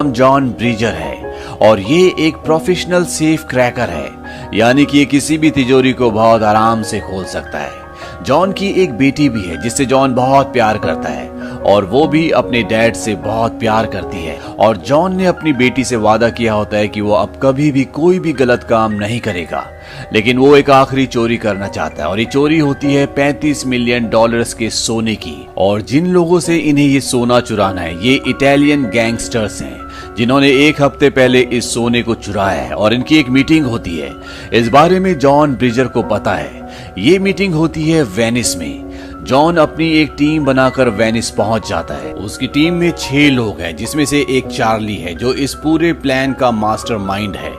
नाम जॉन ब्रीजर है और ये एक प्रोफेशनल सेफ क्रैकर है, यानी कि ये किसी भी तिजोरी को बहुत आराम से खोल सकता है। जॉन की एक बेटी भी है जिससे जॉन बहुत प्यार करता है और वो भी अपने डैड से बहुत प्यार करती है। और जॉन ने अपनी बेटी से वादा किया होता है कि वो अब कभी भी कोई भी गलत काम नहीं करेगा, लेकिन वो एक आखिरी चोरी करना चाहता है और ये चोरी होती है $35 मिलियन के सोने की। और जिन लोगों से इन्हें ये सोना चुराना है ये इटालियन गैंगस्टर्स हैं जिन्होंने एक हफ्ते पहले इस सोने को चुराया है और इनकी एक मीटिंग होती है। इस बारे में जॉन ब्रिजर को पता है। ये मीटिंग होती है वेनिस में। जॉन अपनी एक टीम बनाकर वेनिस पहुंच जाता है। उसकी टीम में 6 लोग हैं जिसमें से एक चार्ली है जो इस पूरे प्लान का मास्टरमाइंड है।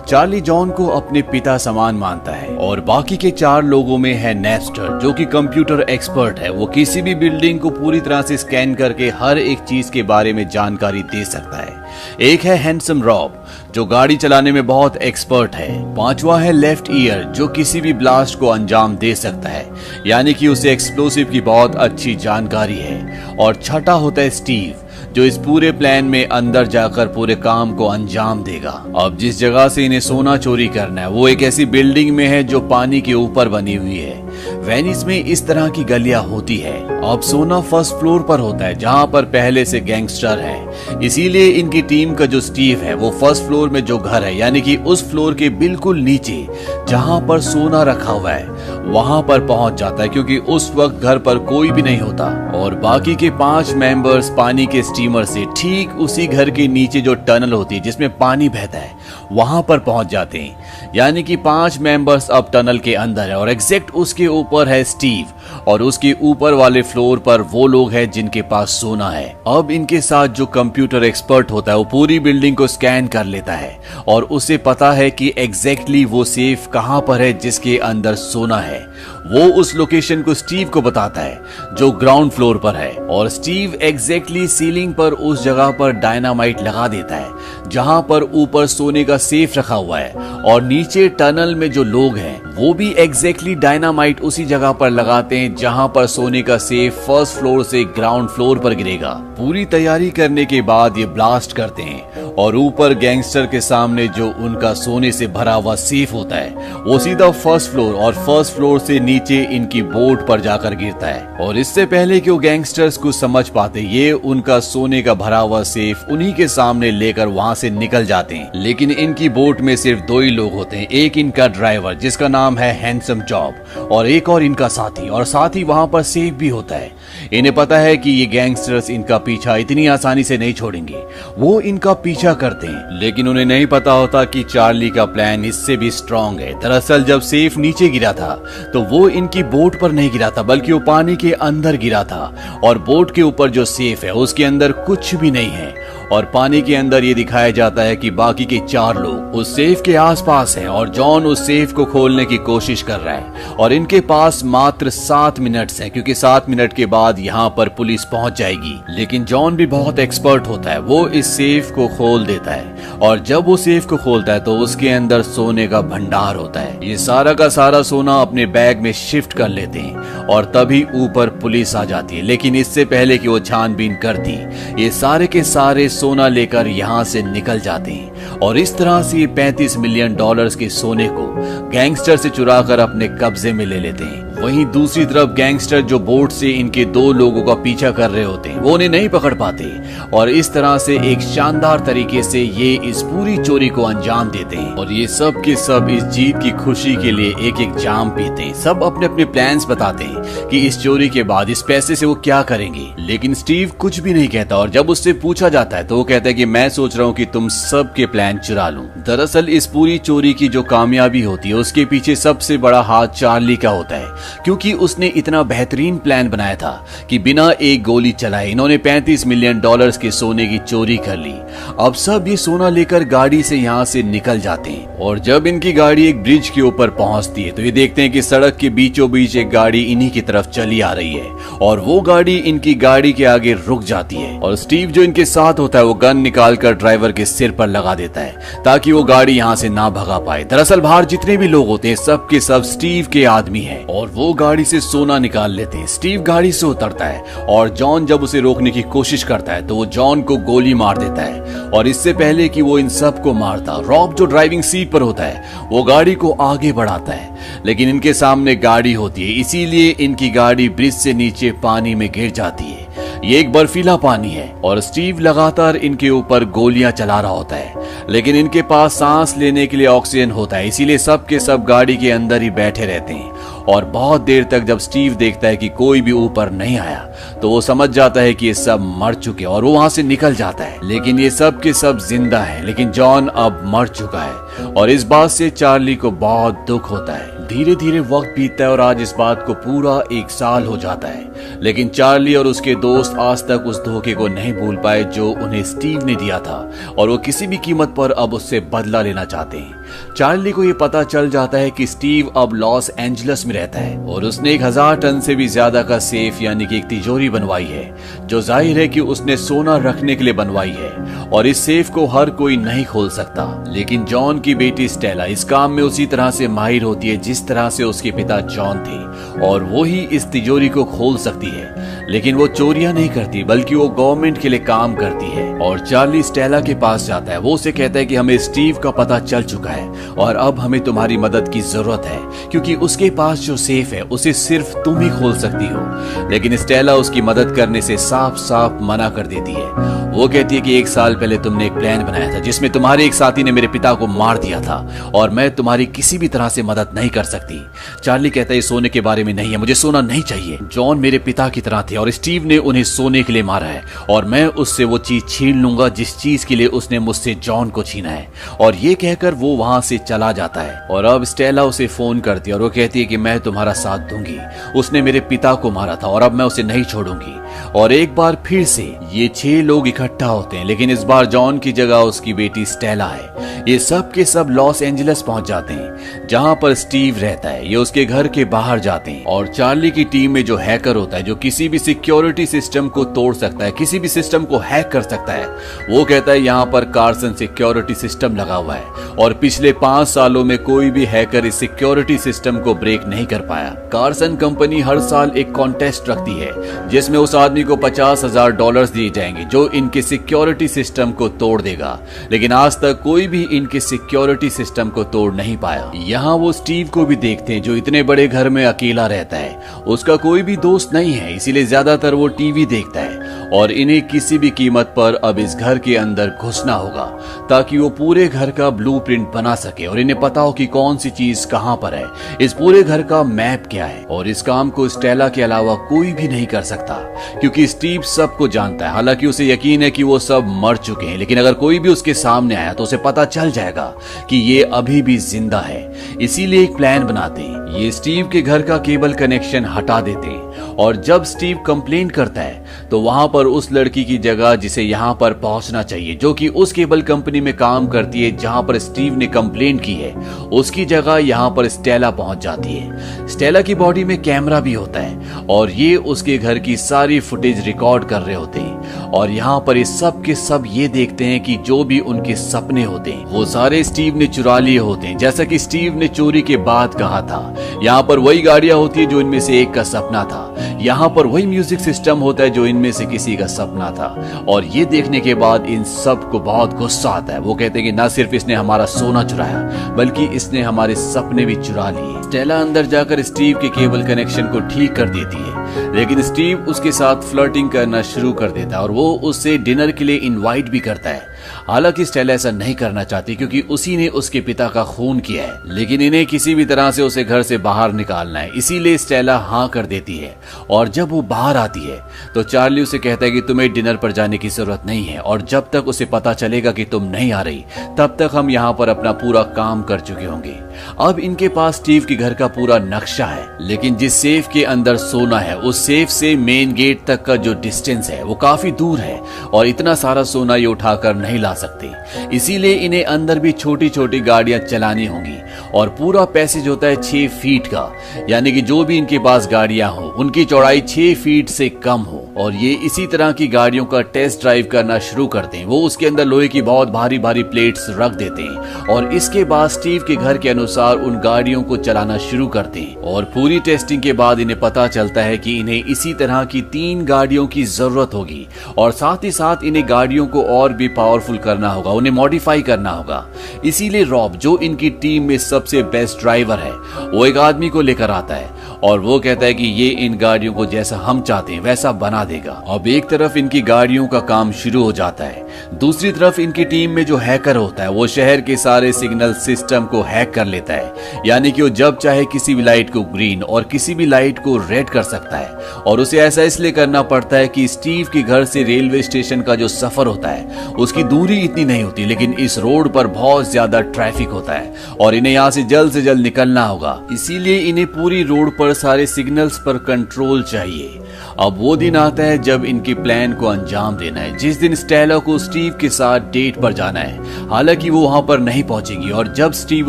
चार्ली जॉन को अपने पिता समान मानता है और बाकी के 4 लोगों में है नेस्टर जो कि कंप्यूटर एक्सपर्ट है। वो किसी भी बिल्डिंग को पूरी तरह से स्कैन करके हर एक चीज के बारे में जानकारी दे सकता है। एक है हैंडसम रॉब जो गाड़ी चलाने में बहुत एक्सपर्ट है। 5वां है लेफ्ट ईयर जो किसी भी ब्लास्ट को अंजाम दे सकता है, यानी कि उसे एक्सप्लोसिव की बहुत अच्छी जानकारी है। और 6ठा होता है स्टीव जो इस पूरे प्लान में अंदर जाकर पूरे काम को अंजाम देगा। अब जिस जगह से इन्हें सोना चोरी करना है वो एक ऐसी बिल्डिंग में है जो पानी के ऊपर बनी हुई है। वेनिस में इस तरह की गलियां होती है। अब सोना फर्स्ट फ्लोर पर होता है जहां पर पहले से गैंगस्टर है, इसीलिए इनकी टीम का जो स्टीव है वो फर्स्ट फ्लोर में जो घर है यानी कि उस फ्लोर के बिल्कुल नीचे जहां पर सोना रखा हुआ है वहां पर पहुंच जाता है, क्योंकि उस वक्त घर पर कोई भी नहीं होता। और बाकी के 5 मेंबर्स पानी के स्टीमर से ठीक उसी घर के नीचे जो टनल होती है जिसमें पानी बहता है वहां पर पहुंच जाते हैं, यानी कि 5 मेंबर्स अब टनल के अंदर है और एग्जैक्ट उसके ऊपर है स्टीव और उसके ऊपर वाले फ्लोर पर वो लोग हैं जिनके पास सोना है। अब इनके साथ जो कंप्यूटर एक्सपर्ट होता है वो पूरी बिल्डिंग को स्कैन कर लेता है और उसे पता है कि एग्जैक्टली वो सेफ कहां पर है जिसके अंदर सोना है। वो उस लोकेशन को स्टीव को बताता है जो ग्राउंड फ्लोर पर है और स्टीव एग्जैक्टली सीलिंग पर उस जगह पर डायनामाइट लगा देता है जहां पर ऊपर सोने का सेफ रखा हुआ है और नीचे टनल में जो लोग हैं वो भी एग्जैक्टली डायनामाइट उसी जगह पर लगाते हैं जहां पर सोने का सेफ फर्स्ट फ्लोर से ग्राउंड फ्लोर पर गिरेगा। पूरी तैयारी करने के बाद ये ब्लास्ट करते हैं और ऊपर गैंगस्टर के सामने जो उनका सोने से भरा हुआ सेफ होता है वो सीधा फर्स्ट फ्लोर और फर्स्ट फ्लोर से नीचे इनकी बोट पर जाकर गिरता है। और इससे पहले कि वो गैंगस्टर्स को समझ पाते ये उनका सोने का भरा हुआ सेफ उन्हीं के सामने लेकर वहां से निकल जाते हैं। लेकिन इनकी बोट में सिर्फ 2 ही लोग होते हैं, एक इनका ड्राइवर जिसका नाम है हैंडसम जॉब और एक और इनका साथी, और साथ ही वहां पर सेफ भी होता है। इन्हें पता है कि ये गैंगस्टर्स इनका पीछा इतनी आसानी से नहीं छोड़ेंगे, वो इनका पीछा करते हैं। लेकिन उन्हें नहीं पता होता कि चार्ली का प्लान इससे भी स्ट्रॉन्ग है। दरअसल जब सेफ नीचे गिरा था तो वो इनकी बोट पर नहीं गिरा था बल्कि वो पानी के अंदर गिरा था और बोट के ऊपर जो सेफ है उसके अंदर कुछ भी नहीं है। और पानी के अंदर ये दिखाया जाता है कि बाकी के 4 लोग उस सेफ के आसपास हैं और जॉन उस सेफ को खोलने की कोशिश कर रहा है और इनके पास मात्र 7 मिनट्स हैं, क्योंकि 7 मिनट के बाद यहाँ पर पुलिस पहुंच जाएगी। लेकिन जॉन भी बहुत एक्सपर्ट होता है, वो इस सेफ को खोल देता है और जब वो सेफ को खोलता है तो उसके अंदर सोने का भंडार होता है। ये सारा का सारा सोना अपने बैग में शिफ्ट कर लेते हैं और तभी ऊपर पुलिस आ जाती है। लेकिन इससे पहले कि वो छानबीन करती ये सारे के सारे सोना लेकर यहाँ से निकल जाते हैं और इस तरह से $35 मिलियन के सोने को गैंगस्टर से चुराकर अपने कब्जे में ले लेते हैं। वहीं दूसरी तरफ गैंगस्टर जो बोट से इनके 2 लोगों का पीछा कर रहे होते हैं वो उन्हें नहीं पकड़ पाते और इस तरह से एक शानदार तरीके से ये इस पूरी चोरी को अंजाम देते हैं। और ये सब के सब इस जीत की खुशी के लिए एक एक जाम पीते हैं। सब अपने अपने प्लान्स बताते हैं कि इस चोरी के बाद इस पैसे से वो क्या करेंगे। लेकिन स्टीव कुछ भी नहीं कहता और जब उससे पूछा जाता है तो वो कहता है कि मैं सोच रहा हूँ कि तुम सब के प्लान चुरा लूं। दरअसल इस पूरी चोरी की जो कामयाबी होती है उसके पीछे सबसे बड़ा हाथ चार्ली का होता है, क्योंकि उसने इतना बेहतरीन प्लान बनाया था कि बिना एक गोली चलाए इन्होंने $35 मिलियन के सोने की चोरी कर ली। अब सब ये सोना लेकर गाड़ी से यहाँ से निकल जाते हैं और जब इनकी गाड़ी एक ब्रिज के ऊपर पहुंचती है तो ये देखते हैं कि सड़क के बीचों बीच एक गाड़ी इन्हीं की तरफ चली आ रही है और वो गाड़ी इनकी गाड़ी के आगे रुक जाती है और स्टीव जो इनके साथ होता है वो गन निकालकर ड्राइवर के सिर पर लगा देता है ताकि वो गाड़ी यहाँ से ना भगा पाए। दरअसल बाहर जितने भी लोग होते हैं सब के सब स्टीव के आदमी हैं और वो गाड़ी से सोना निकाल लेते हैं। स्टीव गाड़ी से उतरता है और जॉन जब उसे रोकने की कोशिश करता है तो वो जॉन को गोली मार देता है। और इससे पहले कि वो इन सब को मारता, रॉब जो ड्राइविंग सीट पर होता है वो गाड़ी को आगे बढ़ाता है, लेकिन इनके सामने गाड़ी होती है, इसीलिए इनकी गाड़ी ब्रिज से नीचे पानी में गिर जाती है। ये एक बर्फीला पानी है और स्टीव लगातार इनके ऊपर गोलियां चला रहा होता है, लेकिन इनके पास सांस लेने के लिए ऑक्सीजन होता है, इसीलिए सब के सब गाड़ी के अंदर ही बैठे रहते हैं। और बहुत देर तक जब स्टीव देखता है कि कोई भी ऊपर नहीं आया तो वो समझ जाता है कि ये सब मर चुके और वो वहां से निकल जाता है। लेकिन ये सब के सब जिंदा है, लेकिन जॉन अब मर चुका है और इस बात से चार्ली को बहुत दुख होता है। धीरे धीरे वक्त बीतता है और आज इस बात को पूरा 1 साल हो जाता है, लेकिन चार्ली और उसके दोस्त आज तक उस धोखे को नहीं भूल पाए जो उन्हें स्टीव ने दिया था और वो किसी भी कीमत पर अब उससे बदला लेना चाहते हैं। चार्ली को ये पता चल जाता है कि स्टीव अब लॉस एंजलिस में रहता है और उसने 1000 टन से भी ज्यादा का सेफ यानी कि एक तिजोरी बनवाई है, जो जाहिर है कि उसने सोना रखने के लिए बनवाई है और इस सेफ को हर कोई नहीं खोल सकता। लेकिन जॉन की बेटी स्टेला इस काम में उसी तरह से माहिर होती है जिस तरह से उसके पिता जॉन थे और वो ही इस तिजोरी को खोल सकती है। लेकिन वो चोरियां नहीं करती बल्कि वो गवर्नमेंट के लिए काम करती है। और चार्ली स्टेला के पास जाता है, वो उसे कहता है कि हमें स्टीव का पता चल चुका है और अब हमें तुम्हारी मदद की जरूरत है, क्योंकि उसके पास जो सेफ है उसे सिर्फ तुम ही खोल सकती हो। लेकिन स्टेला उसकी मदद करने से साफ साफ मना कर देती है। वो कहती है कि 1 साल पहले तुमने एक प्लान बनाया था जिसमें तुम्हारे एक साथी ने मेरे पिता को मार दिया था और मैं तुम्हारी किसी भी तरह से मदद नहीं कर सकती। चार्ली कहता है सोने के बारे में नहीं है, मुझे सोना नहीं चाहिए। जॉन मेरे पिता की तरह थे और स्टीव ने उन्हें सोने के लिए मारा है और मैं उससे वो चीज छीन लूंगा जिस चीज के लिए उसने मुझसे जॉन को छीना है। और ये कहकर वो वहां से चला जाता है। और अब स्टेला उसे फोन करती है और वो कहती है कि मैं तुम्हारा साथ दूंगी, उसने मेरे पिता को मारा था और अब मैं उसे नहीं छोड़ूंगी। और एक बार फिर से ये 6 लोग इकट्ठा होते हैं, लेकिन इस बार जॉन की जगह उसकी बेटी स्टेला है। ये सब के सब लॉस एंजलिस पहुंच जाते हैं जहां पर स्टीव रहता है। ये उसके घर के बाहर जाते हैं और चार्ली की टीम में जो हैकर होता है, जो किसी भी सिक्योरिटी सिस्टम को तोड़ सकता है, किसी भी सिस्टम को हैक कर सकता है, वो कहता है यहाँ पर कार्सन सिक्योरिटी सिस्टम लगा हुआ है और पिछले 5 सालों में कोई भी हैकर इस सिक्योरिटी सिस्टम को ब्रेक नहीं कर पाया। कार्सन कंपनी हर साल एक कॉन्टेस्ट रखती है जिसमें उस आदमी को $50,000 दिए जाएंगे जो इनके सिक्योरिटी सिस्टम को तोड़ देगा, लेकिन आज तक कोई भी इनके सिक्योरिटी सिस्टम को तोड़ नहीं पाया। यहाँ वो स्टीव को भी देखते हैं जो इतने बड़े घर में अकेला रहता है, उसका कोई भी दोस्त नहीं है, इसीलिए ज्यादातर वो टीवी देखता है और इन्हें किसी भी कीमत पर अब इस घर के अंदर घुसना होगा ताकि वो पूरे घर का ब्लूप्रिंट बना सके और इन्हें पता हो कि कौन सी चीज कहां पर है, इस पूरे घर का मैप क्या है। और इस काम को स्टेला के अलावा कोई भी नहीं कर सकता क्योंकि स्टीव सबको जानता है। हालांकि उसे यकीन है कि वो सब मर चुके हैं, लेकिन अगर कोई भी उसके सामने आया तो उसे पता चल जाएगा कि ये अभी भी जिंदा है। इसीलिए एक प्लान बनाते हैं, ये स्टीव के घर का केबल कनेक्शन हटा देते हैं और जब स्टीव कंप्लेन करता है तो वहां पर उस लड़की की जगह जिसे यहां पर पहुंचना चाहिए, जो कि उस केबल कंपनी में काम करती है जहां पर स्टीव ने कंप्लेन की है, उसकी जगह यहां पर स्टेला पहुंच जाती है। स्टेला की बॉडी में कैमरा भी होता है और ये उसके घर की सारी फुटेज रिकॉर्ड कर रहे होते हैं और यहाँ पर ये सब के सब ये देखते हैं कि जो भी उनके सपने होते हैं वो सारे स्टीव ने चुरा लिए होते हैं, जैसा कि स्टीव ने चोरी के बाद कहा था। यहाँ पर वही गाड़ियां होती है जो इनमें से एक का सपना था, यहाँ पर वही म्यूजिक सिस्टम होता है जो इनमें से किसी का सपना था। और ये देखने के बाद इन सब को बहुत गुस्सा आता है। वो कहते हैं कि ना सिर्फ इसने हमारा सोना चुराया बल्कि इसने हमारे सपने भी चुरा लिए। स्टेला अंदर जाकर स्टीव के केबल कनेक्शन को ठीक कर देती है, लेकिन स्टीव उसके साथ फ्लर्टिंग करना शुरू कर देता है और वो उससे डिनर के लिए इनवाइट भी करता है। हालांकि स्टेला ऐसा नहीं करना चाहती क्योंकि उसी ने उसके पिता का खून किया है, लेकिन इन्हें किसी भी तरह से उसे घर से बाहर निकालना है, इसीलिए स्टेला हाँ कर देती है। और जब वो बाहर आती है तो चार्ली उसे कहता है कि तुम्हें डिनर पर जाने की जरूरत नहीं है और जब तक उसे पता चलेगा कि तुम नहीं आ रही तब तक हम यहाँ पर अपना पूरा काम कर चुके होंगे। अब इनके पास स्टीव के घर का पूरा नक्शा है, लेकिन जिस सेफ के अंदर सोना है उस सेफ से मेन गेट तक का जो डिस्टेंस है वो काफी दूर है और इतना सारा सोना ये उठाकर नहीं नहीं ला सकते, इसीलिए इन्हें अंदर भी छोटी छोटी गाड़ियां चलानी होंगी और पूरा पैसेज होता है 6 फीट का, यानी कि जो भी इनके पास गाड़ियां हो उनकी चौड़ाई 6 फीट से कम हो। और ये इसी तरह की गाड़ियों का टेस्ट ड्राइव करना शुरू करते हैं। वो उसके अंदर लोहे की बहुत भारी भारी प्लेट्स रख देते हैं और इसके बाद स्टीव के घर के अनुसार उन गाड़ियों को चलाना शुरू करते हैं। और पूरी टेस्टिंग के बाद इन्हें पता चलता है कि इन्हें इसी तरह की 3 गाड़ियों की जरूरत होगी और साथ ही साथ इन्हें गाड़ियों को और भी पावरफुल करना होगा, उन्हें मॉडिफाई करना होगा। इसीलिए रॉब, जो इनकी टीम में सबसे बेस्ट ड्राइवर है, वो एक आदमी को लेकर आता है और वो कहता है कि ये इन गाड़ियों को जैसा हम चाहते हैं वैसा बना देगा। अब एक तरफ इनकी गाड़ियों का काम शुरू हो जाता है, दूसरी तरफ इनकी टीम में जो हैकर होता है वो शहर के सारे सिग्नल सिस्टम को हैक कर लेता है, यानी कि वो जब चाहे किसी भी लाइट को ग्रीन और किसी भी लाइट को रेड कर सकता है। और उसे ऐसा इसलिए करना पड़ता है कि स्टीव के घर से रेलवे स्टेशन का जो सफर होता है उसकी दूरी इतनी नहीं होती, लेकिन इस रोड पर बहुत ज्यादा ट्रैफिक होता है और इन्हें यहाँ से जल्द निकलना होगा। इसीलिए इन्हें पूरी रोड पर सारे सिग्नल्स पर कंट्रोल चाहिए। अब वो दिन आता है जब इनके प्लान को अंजाम देना है, जिस दिन स्टेला को स्टीव के साथ डेट पर जाना है। हालांकि वो वहां पर नहीं पहुंचेगी और जब स्टीव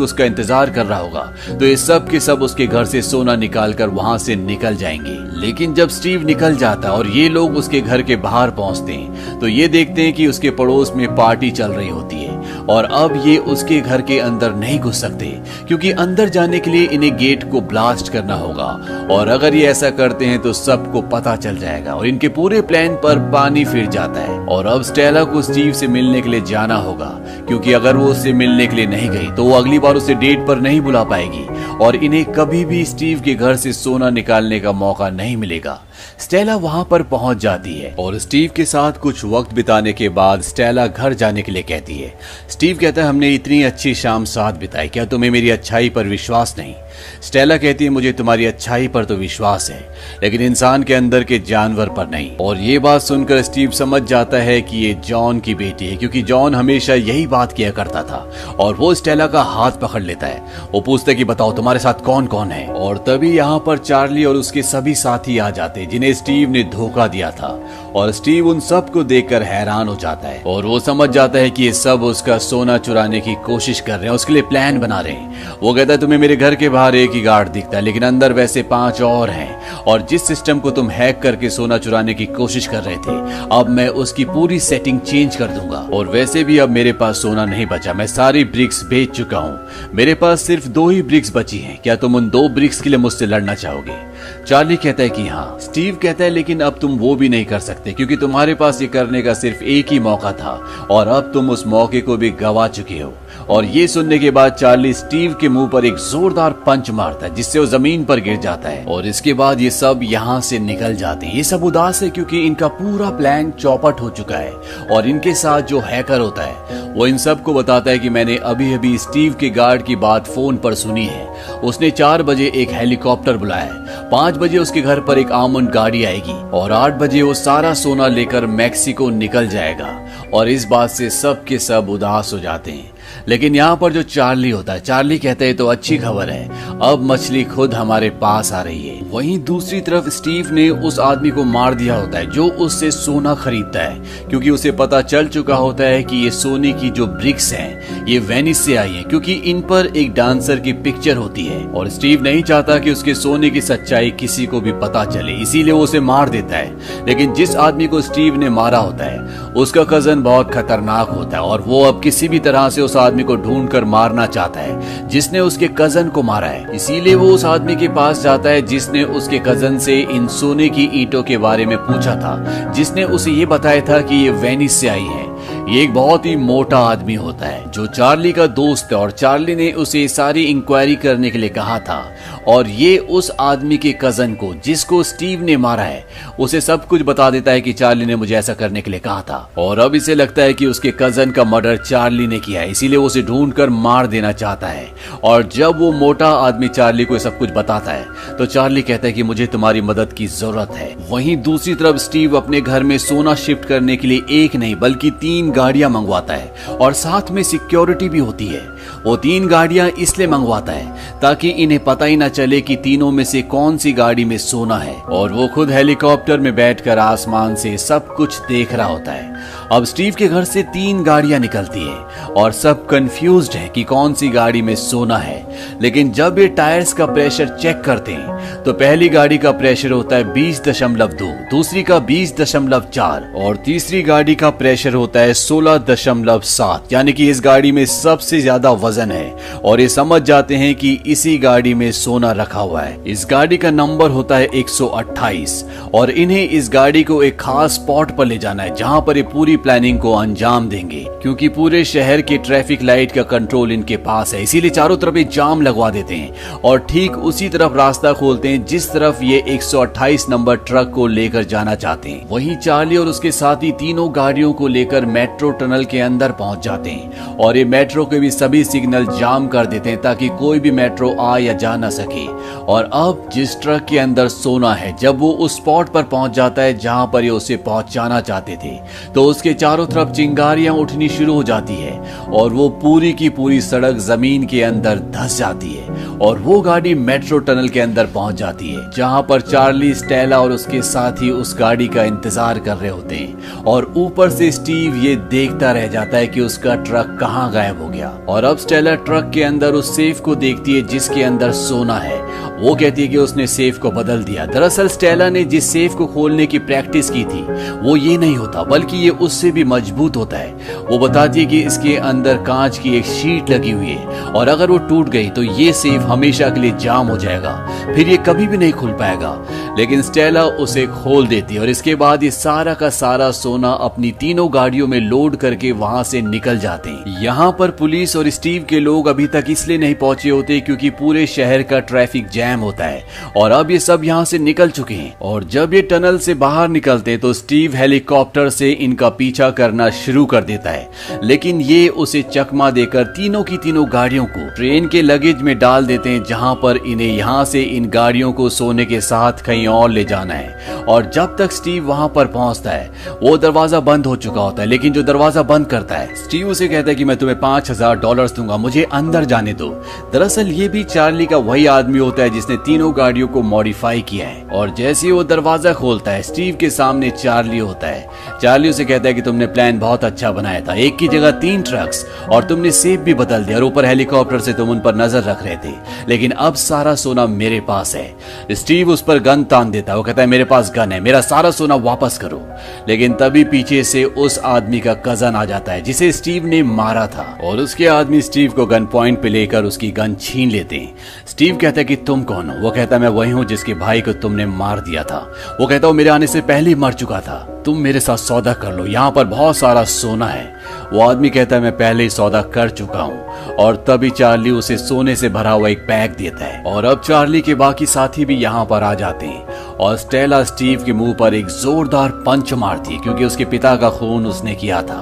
उसका इंतजार कर रहा होगा तो ये सब के सब उसके घर से सोना निकालकर वहां से निकल जाएंगे। लेकिन जब स्टीव निकल जाता है और ये लोग उसके घर के बाहर पहुंचते हैं तो ये देखते हैं कि उसके पड़ोस में पार्टी चल रही होती है और अब ये उसके घर के अंदर नहीं घुस सकते, क्योंकि अंदर जाने के लिए इन्हें गेट को ब्लास्ट करना होगा और अगर ये ऐसा करते हैं तो सबको पता चल जाएगा और इनके पूरे प्लान पर पानी फिर जाता है। और अब स्टेला को स्टीव से मिलने के लिए जाना होगा, क्योंकि अगर वो उससे मिलने के लिए नहीं गई तो वो अगली बार उसे डेट पर नहीं बुला पाएगी और इन्हें कभी भी स्टीव के घर से सोना निकालने का मौका नहीं मिलेगा। स्टेला वहां पर पहुंच जाती है और स्टीव के साथ कुछ वक्त बिताने के बाद स्टेला घर जाने के लिए कहती है। स्टीव कहता है, हमने इतनी अच्छी शाम साथ बिताई, क्या तुम्हें मेरी अच्छाई पर विश्वास नहीं? स्टेला कहती है, मुझे तुम्हारी अच्छाई पर तो विश्वास है, लेकिन इंसान के अंदर के जानवर पर नहीं। और ये बात सुनकर स्टीव समझ जाता है कि ये जॉन की बेटी है, क्योंकि जॉन हमेशा यही बात किया करता था। और वो स्टेला का हाथ पकड़ लेता है। वो पूछता है कि बताओ तुम्हारे साथ कौन कौन है। और तभी यहाँ पर चार्ली और उसके सभी साथी आ जाते हैं जिन्हें स्टीव ने धोखा दिया था। और स्टीव उन सब को देखकर हैरान हो जाता है और वो समझ जाता है कि ये सब उसका सोना चुराने की कोशिश कर रहे हैं, उसके लिए प्लान बना रहे हैं। वो कहता है, तुम्हें मेरे घर के बाहर एक ही गार्ड दिखता है, लेकिन अंदर वैसे 5 और हैं और जिस सिस्टम को तुम हैक करके सोना चुराने की कोशिश कर रहे थे, अब मैं उसकी पूरी सेटिंग चेंज कर दूंगा। और वैसे भी अब मेरे पास सोना नहीं बचा, मैं सारी ब्रिक्स बेच चुका हूँ, मेरे पास सिर्फ 2 ही ब्रिक्स बची हैं। क्या तुम उन 2 ब्रिक्स के लिए मुझसे लड़ना चाहोगे? चार्ली कहता है कि हाँ। स्टीव कहता है, लेकिन अब तुम वो भी नहीं कर सकते, क्योंकि तुम्हारे पास ये करने का सिर्फ एक ही मौका था और अब तुम उस मौके को भी गवा चुके हो। और ये सुनने के बाद चार्ली स्टीव के मुंह पर एक जोरदार पंच मारता है, जिससे वो जमीन पर गिर जाता है। और इसके बाद ये सब यहाँ से निकल जाते हैं। ये सब उदास है क्योंकि इनका पूरा प्लान चौपट हो चुका है। और इनके साथ जो हैकर होता है वो इन सब को बताता है कि मैंने अभी अभी स्टीव के गार्ड की बात फोन पर सुनी है। उसने 4 बजे एक हेलीकॉप्टर बुलाया है, 5 बजे उसके घर पर एक आर्मर्ड गाड़ी आएगी और 8 बजे वो सारा सोना लेकर मैक्सिको निकल जाएगा। और इस बात से सब के सब उदास हो जाते हैं। लेकिन यहाँ पर जो चार्ली होता है, चार्ली कहते हैं तो अच्छी खबर है, अब मछली खुद हमारे पास आ रही है। वहीं दूसरी तरफ स्टीव ने उस आदमी को मार दिया होता है जो उससे सोना खरीदता है, क्योंकि उसे पता चल चुका होता है कि ये सोने की जो ब्रिक्स हैं ये वेनिस से आई हैं, क्योंकि इन पर एक डांसर की पिक्चर होती है। और स्टीव नहीं चाहता कि उसके सोने की सच्चाई किसी को भी पता चले, इसीलिए वो उसे मार देता है। लेकिन जिस आदमी को स्टीव ने मारा होता है उसका कजन बहुत खतरनाक होता है और वो अब किसी भी तरह से उस आदमी को ढूंढकर मारना चाहता है जिसने उसके कजन को मारा है। इसीलिए वो उस आदमी के पास जाता है जिसने उसके कजन से इन सोने की ईंटों के बारे में पूछा था, जिसने उसे ये बताया था कि ये वेनिस से आई है। ये एक बहुत ही मोटा आदमी होता है जो चार्ली का दोस्त है और चार्ली ने उसे सारी इंक्वायरी करने के लिए कहा था। और ये उस आदमी के कजन को जिसको स्टीव ने मारा है उसे सब कुछ बता देता है कि चार्ली ने मुझे ऐसा करने के लिए कहा था। और अब इसे लगता है कि उसके कजन का मर्डर चार्ली ने किया है, इसीलिए वो उसे ढूंढकर मार देना चाहता है। और जब वो मोटा आदमी चार्ली को सब कुछ बताता है तो चार्ली कहता है कि मुझे तुम्हारी मदद की जरूरत है। वहीं दूसरी तरफ स्टीव अपने घर में सोना शिफ्ट करने के लिए एक नहीं बल्कि 3 गाड़ियां मंगवाता है और साथ में सिक्योरिटी भी होती है। वो 3 गाड़ियां इसलिए मंगवाता है ताकि इन्हें पता ही ना चले कि तीनों में से कौन सी गाड़ी में सोना है। और वो खुद हेलीकॉप्टर में बैठकर आसमान से सब कुछ देख रहा होता है। अब स्टीव के घर से 3 गाड़ियां निकलती है और सब कंफ्यूज्ड हैं कि कौन सी गाड़ी में सोना है। लेकिन जब ये टायर्स का प्रेशर चेक करते हैं तो पहली गाड़ी का प्रेशर होता है 20.2, दूसरी का 20.4 और तीसरी गाड़ी का प्रेशर होता है 16.7। यानी कि इस गाड़ी में सबसे ज्यादा वजन है और ये समझ जाते हैं कि इसी गाड़ी में सोना रखा हुआ है। इस गाड़ी का नंबर होता है 128 और इन्हें इस गाड़ी को एक खास स्पॉट पर ले जाना है जहां पर ये पूरी प्लानिंग को अंजाम देंगे, क्योंकि पूरे शहर के ट्रैफिक लाइट का कंट्रोल इनके पास है। इसीलिए चारों तरफ ये जाम लगवा देते हैं और ठीक उसी तरफ रास्ता खोलते हैं जिस तरफ ये 128 नंबर ट्रक को लेकर जाना चाहते हैं। वहीं चार्ली और उसके साथी तीनों गाड़ियों को लेकर मेट्रो टनल के अंदर पहुंच जाते हैं और ये मेट्रो के भी सभी सिग्नल जाम कर देते हैं ताकि कोई भी मेट्रो आ या जा ना सके। और अब जिस ट्रक के अंदर सोना है, जब वो उस स्पॉट पर पहुंच जाता है जहां पर ये उसे पहुंचाना चाहते थे, तो उसके चारों तरफ चिंगारियां उठनी शुरू हो जाती है और वो पूरी की पूरी सड़क जमीन के अंदर धंस जाती है और वो गाड़ी मेट्रो टनल के अंदर पहुंच जाती है जहां पर चार्ली, स्टेला और उसके साथी उस गाड़ी का इंतजार कर रहे होते हैं। और ऊपर से स्टीव ये देखता रह जाता है कि उसका ट्रक कहां गायब हो गया। और अब स्टेला ट्रक के अंदर उस सेफ को देखती है जिसके अंदर सोना है। वो कहती है कि उसने सेफ को बदल दिया। दरअसल स्टेला ने जिस सेफ को खोलने की प्रैक्टिस की थी वो ये नहीं होता, बल्कि ये उससे भी मजबूत होता है। वो बताती है कि इसके अंदर कांच की एक शीट लगी हुई है और अगर वो टूट गई तो ये सेफ हमेशा के लिए जाम हो जाएगा, फिर ये कभी भी नहीं खुल पाएगा। लेकिन स्टेला उसे खोल देती है और इसके बाद ये सारा का सारा सोना अपनी तीनों गाड़ियों में लोड करके वहां से निकल जाते हैं। यहाँ पर पुलिस और स्टीव के लोग अभी तक इसलिए नहीं पहुंचे होते क्योंकि पूरे शहर का ट्रैफिक जैम होता है और अब ये सब यहाँ से निकल चुके हैं। और जब ये टनल से बाहर निकलते तो स्टीव हेलीकॉप्टर से इनका पीछा करना शुरू कर देता है, लेकिन ये उसे चकमा देकर तीनों की तीनों गाड़ियों को ट्रेन के लगेज में डाल देते हैं जहां पर इन्हें यहाँ से इन गाड़ियों को सोने के साथ कहीं और ले जाना है। और जब तक स्टीव वहां पर पहुंचता है वो दरवाजा बंद हो चुका होता है, लेकिन जो दरवाजा बंद करता है स्टीव उसे कहता है कि मैं तुम्हें $5000 दूंगा, मुझे अंदर जाने दो। दरअसल ये भी चार्ली का वही आदमी होता है जिसने तीनों गाड़ियों को मॉडिफाई किया है। और जैसे ही वो दरवाजा खोलता है स्टीव के सामने चार्ली होता है। चार्ली उसे कहता है कि तुमने प्लान बहुत अच्छा बनाया था, एक की जगह 3 ट्रक्स और तुमने सेफ भी बदल दिया और ऊपर हेलीकॉप्टर से तुम उन पर नजर रख रहे थे, लेकिन अब सारा सोना मेरे पास है। स्टीव उस पर गन तान देता है। वो कहता है मेरे पास गन है, मेरा सारा सोना वापस करो। लेकिन तभी पीछे से उस आदमी का कजन आ जाता है जिसे स्टीव ने मारा था और उसके आदमी स्टीव को गन पॉइंट पे लेकर उसकी गन छीन लेते हैं। स्टीव कहता है कि तुम कौन हो? वो कहता है मैं वही हूँ जिसके भाई को तुमने मार दिया था। वो कहता है वो मेरे आने से पहले ही मर चुका था, तुम मेरे साथ सौदा कर लो, यहाँ पर बहुत सारा सोना है। वो आदमी कहता है मैं पहले ही सौदा कर चुका हूँ। और तभी चार्ली उसे सोने से भरा हुआ एक बैग देता है और अब चार्ली के बाकी साथी भी यहाँ पर आ जाते हैं और स्टेला स्टीव के मुंह पर एक जोरदार पंच मारती है क्योंकि उसके पिता का खून उसने किया था।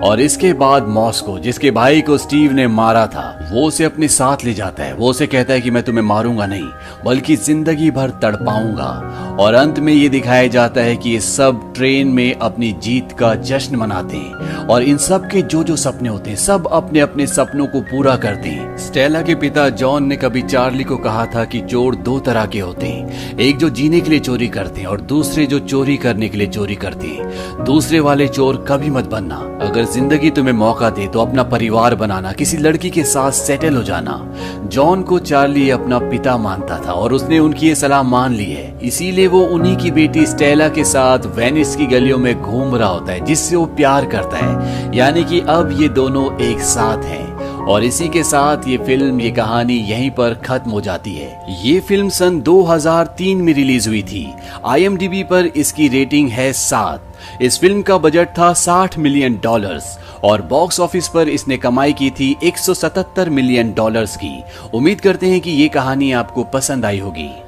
और इसके बाद मॉस्को, जिसके भाई को स्टीव ने मारा था, वो उसे अपने साथ ले जाता है। वो उसे कहता है कि मैं तुम्हें मारूंगा नहीं बल्कि जिंदगी भर तड़पाऊंगा। और अंत में ये दिखाया जाता है कि ये सब ट्रेन में अपनी जीत का जश्न मनाते हैं और इन सब के जो जो सपने होते हैं सब अपने अपने सपनों को पूरा करते हैं। स्टेला के पिता जॉन ने कभी चार्ली को कहा था कि चोर 2 तरह के होते हैं, एक जो जीने के लिए चोरी करते हैं और दूसरे जो चोरी करने के लिए चोरी करते हैं। दूसरे वाले चोर कभी मत बनना। अगर जिंदगी तुम्हें मौका दे तो अपना परिवार बनाना, किसी लड़की के साथ सेटल हो जाना। जॉन को चार्ली अपना पिता मानता था और उसने उनकी ये सलाह मान ली है, इसीलिए वो उन्हीं की बेटी स्टेला के साथ वेनिस की गलियों में घूम रहा होता है जिससे वो प्यार करता है। यानी कि अब ये दोनों एक साथ हैं। और इसी के साथ ये फिल्म, ये कहानी यहीं पर खत्म हो जाती है। ये फिल्म सन 2003 में रिलीज हुई थी। IMDb पर इसकी रेटिंग है 7। इस फिल्म का बजट था $60 मिलियन और बॉक्स ऑफिस पर इसने कमाई की थी $177 मिलियन की। उम्मीद करते हैं कि ये कहानी आपको पसंद आई होगी।